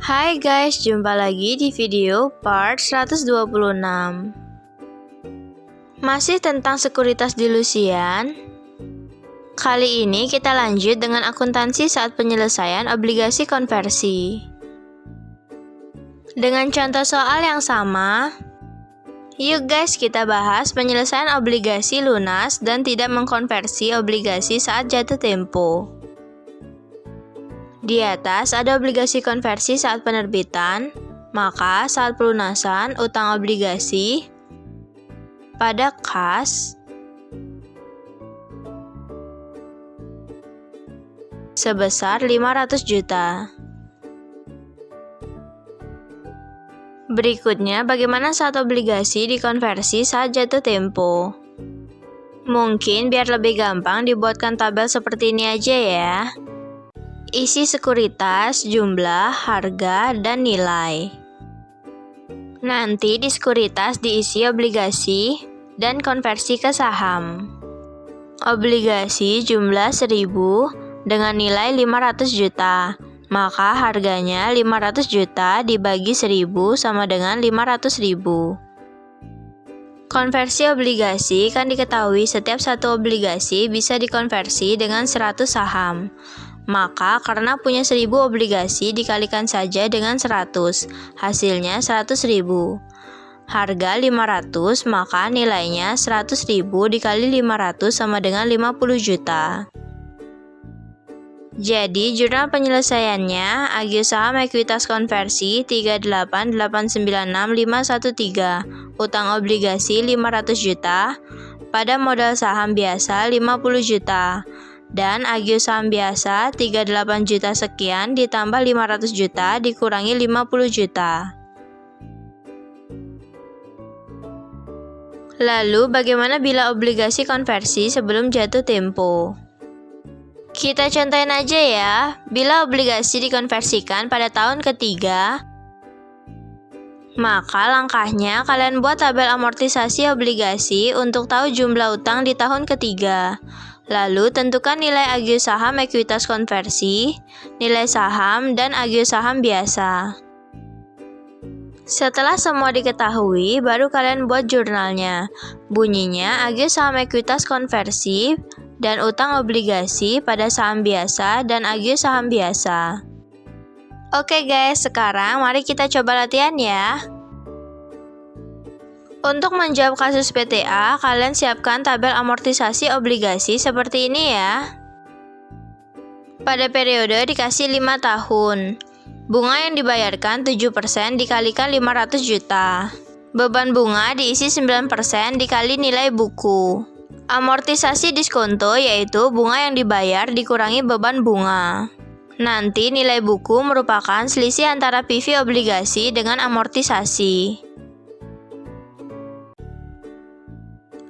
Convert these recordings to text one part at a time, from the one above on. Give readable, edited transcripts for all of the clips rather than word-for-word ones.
Hai guys, jumpa lagi di video part 126. Masih tentang sekuritas di Lusian. Kali ini kita lanjut dengan akuntansi saat penyelesaian obligasi konversi. Dengan contoh soal yang sama, yuk guys kita bahas penyelesaian obligasi lunas dan tidak mengkonversi obligasi saat jatuh tempo. Di atas ada obligasi konversi saat penerbitan, maka saat pelunasan utang obligasi pada kas sebesar 500 juta. Berikutnya, bagaimana saat obligasi dikonversi saat jatuh tempo? Mungkin biar lebih gampang dibuatkan tabel seperti ini aja ya. Isi sekuritas, jumlah, harga, dan nilai. Nanti di sekuritas diisi obligasi dan konversi ke saham. Obligasi jumlah 1000 dengan nilai 500 juta. Maka harganya 500 juta dibagi 1000 sama dengan 500.000. Konversi obligasi kan diketahui setiap satu obligasi bisa dikonversi dengan 100 saham. Maka karena punya 1000 obligasi dikalikan saja dengan 100, hasilnya 100.000. Harga 500, maka nilainya 100.000 dikali 500 sama dengan 50 juta. Jadi jurnal penyelesaiannya Agio Saham Ekuitas Konversi 388966513, utang obligasi 500 juta, pada modal saham biasa 50 juta. Dan Agio Saham biasa 38 juta sekian ditambah 500 juta dikurangi 50 juta. Lalu bagaimana bila obligasi konversi sebelum jatuh tempo? Kita contohin aja ya, bila obligasi dikonversikan pada tahun ketiga, maka langkahnya kalian buat tabel amortisasi obligasi untuk tahu jumlah utang di tahun ketiga. Lalu tentukan nilai Agio Saham Ekuitas Konversi, nilai saham, dan Agio Saham biasa. Setelah semua diketahui, baru kalian buat jurnalnya. Bunyinya Agio Saham Ekuitas Konversi dan utang obligasi pada saham biasa dan Agio Saham biasa. Oke guys, sekarang mari kita coba latihan ya. Untuk menjawab kasus PTA, kalian siapkan tabel amortisasi obligasi seperti ini ya. Pada periode dikasih 5 tahun. Bunga yang dibayarkan 7% dikalikan 500 juta. Beban bunga diisi 9% dikali nilai buku. Amortisasi diskonto yaitu bunga yang dibayar dikurangi beban bunga. Nanti nilai buku merupakan selisih antara PV obligasi dengan amortisasi.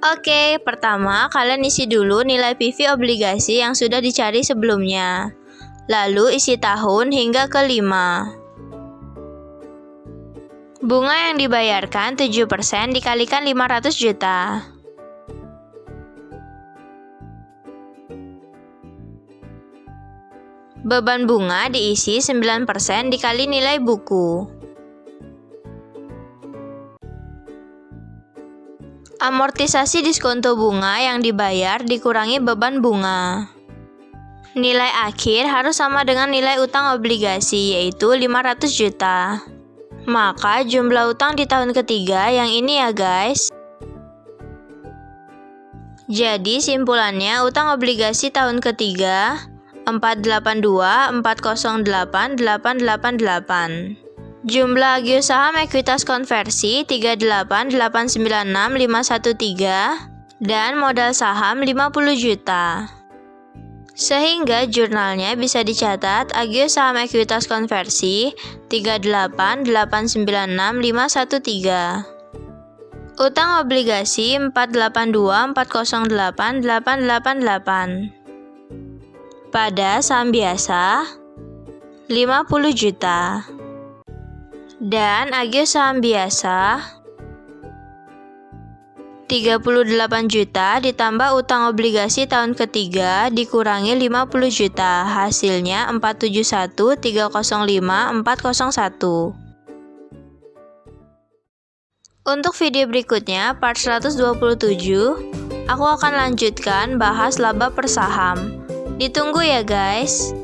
Oke, pertama kalian isi dulu nilai PV obligasi yang sudah dicari sebelumnya. Lalu isi tahun hingga ke 5. Bunga yang dibayarkan 7% dikalikan 500 juta. Beban bunga diisi 9% dikali nilai buku. Amortisasi diskonto bunga yang dibayar dikurangi beban bunga. Nilai akhir harus sama dengan nilai utang obligasi yaitu 500 juta. Maka jumlah utang di tahun ketiga yang ini ya guys. Jadi simpulannya utang obligasi tahun ketiga 482408888. Jumlah Agio Saham Ekuitas Konversi 388966513 dan modal saham 50 juta. Sehingga jurnalnya bisa dicatat Agio Saham Ekuitas Konversi 388966513. Utang obligasi 482408888. Pada saham biasa 50 juta. Dan Agio Saham biasa 38 juta ditambah utang obligasi tahun ketiga dikurangi 50 juta, hasilnya 471.305.401. Untuk video berikutnya, part 127, aku akan lanjutkan bahas laba per saham. Ditunggu ya guys.